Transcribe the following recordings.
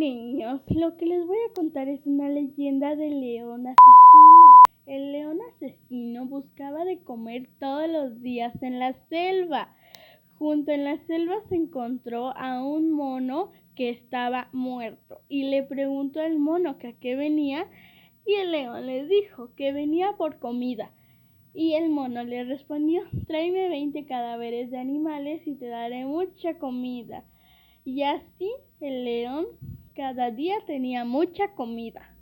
Niños, lo que les voy a contar es una leyenda del león asesino. El león asesino buscaba de comer todos los días en la selva. Junto en la selva se encontró a un mono que estaba muerto y le preguntó al mono que a qué venía y el león le dijo que venía por comida. Y el mono le respondió: tráeme 20 cadáveres de animales y te daré mucha comida. Y así el león cada día tenía mucha comida.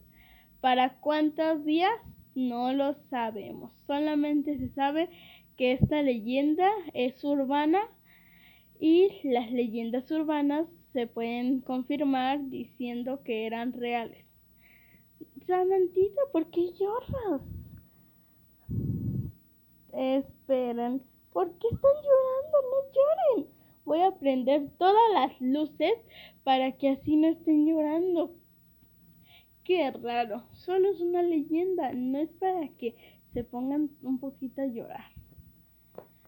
¿Para cuántos días? No lo sabemos. Solamente se sabe que esta leyenda es urbana y las leyendas urbanas se pueden confirmar diciendo que eran reales. Samantita, ¿por qué lloras? Esperen, ¿por qué están llorando? No lloren. Voy a prender todas las luces para que así no estén llorando. Qué raro, solo es una leyenda, no es para que se pongan un poquito a llorar.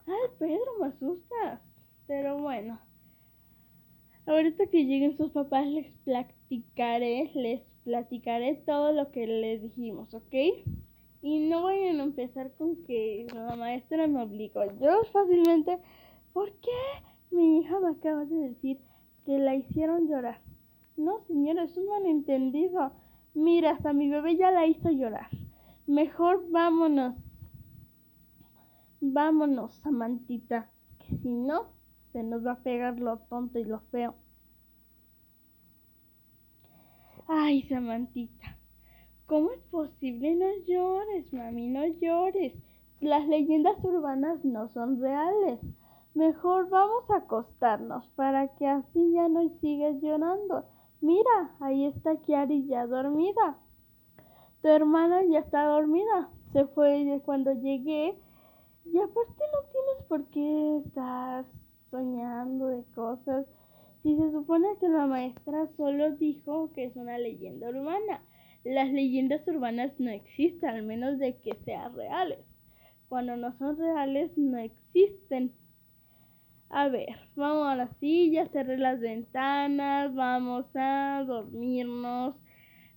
Ay, Pedro, me asustas. Pero bueno, ahorita que lleguen sus papás les platicaré todo lo que les dijimos, ¿ok? Y no vayan a empezar con que la maestra me obligó. Yo fácilmente, ¿por qué mi hija me acaba de decir que la hicieron llorar? No, señora, es un malentendido. Mira, hasta mi bebé ya la hizo llorar. Mejor vámonos. Vámonos, Samantita, que si no, se nos va a pegar lo tonto y lo feo. Ay, Samantita, ¿cómo es posible? No llores, mami, no llores. Las leyendas urbanas no son reales. Mejor vamos a acostarnos para que así ya no sigas llorando. Mira, ahí está Kiari ya dormida. Tu hermana ya está dormida. Se fue cuando llegué. Y aparte no tienes por qué estar soñando de cosas. Si se supone que la maestra solo dijo que es una leyenda urbana. Las leyendas urbanas no existen, al menos de que sean reales. Cuando no son reales, no existen. A ver, vamos a la silla, cerré las ventanas, vamos a dormirnos.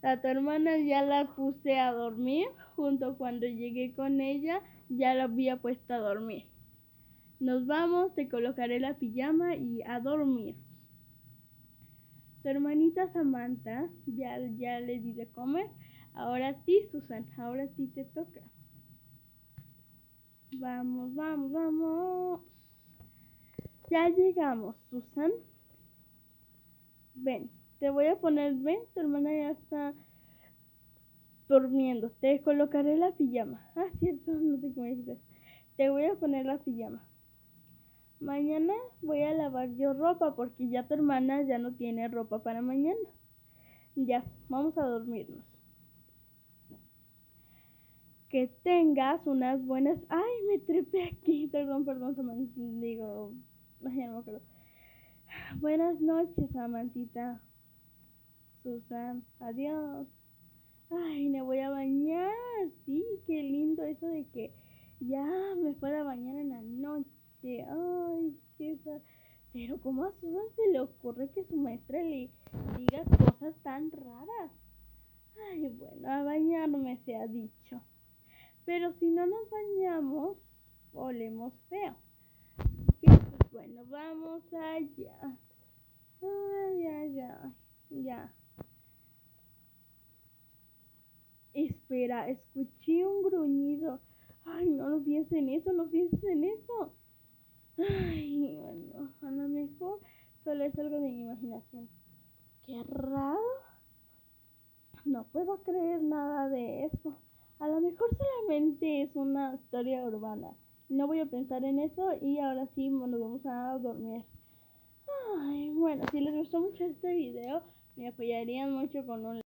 A tu hermana ya la puse a dormir, junto cuando llegué con ella, ya la había puesto a dormir. Nos vamos, te colocaré la pijama y a dormir. Tu hermanita Samantha ya le di de comer. Ahora sí, Susan, ahora sí te toca. Vamos, vamos, vamos. Ya llegamos, Susan. Ven, te voy a poner, ven, tu hermana ya está durmiendo. Te colocaré la pijama. Ah, cierto, no sé cómo dices. Te voy a poner la pijama. Mañana voy a lavar yo ropa porque ya tu hermana ya no tiene ropa para mañana. Ya, vamos a dormirnos. Que tengas unas buenas... Ay, me trepé aquí. Perdón, digo... Ay, no me acuerdo. Buenas noches, Samantita. Susan, adiós. Ay, me voy a bañar. Sí, qué lindo eso de que ya me fuera a bañar en la noche. Ay, pero ¿cómo a Susan se le ocurre que su maestra le diga cosas tan raras? Ay, bueno, a bañarme se ha dicho. Pero si no nos bañamos, olemos feo. Así que, pues bueno, vamos allá. Ay, ay, ay, ya. Espera, escuché un gruñido. Ay, no pienses en eso, no pienses en eso. Ay, bueno, a lo mejor solo es algo de mi imaginación. Qué raro. No puedo creer nada de eso. A lo mejor solamente es una historia urbana. No voy a pensar en eso y ahora sí nos vamos a dormir. Ay, bueno, si les gustó mucho este video, me apoyarían mucho con un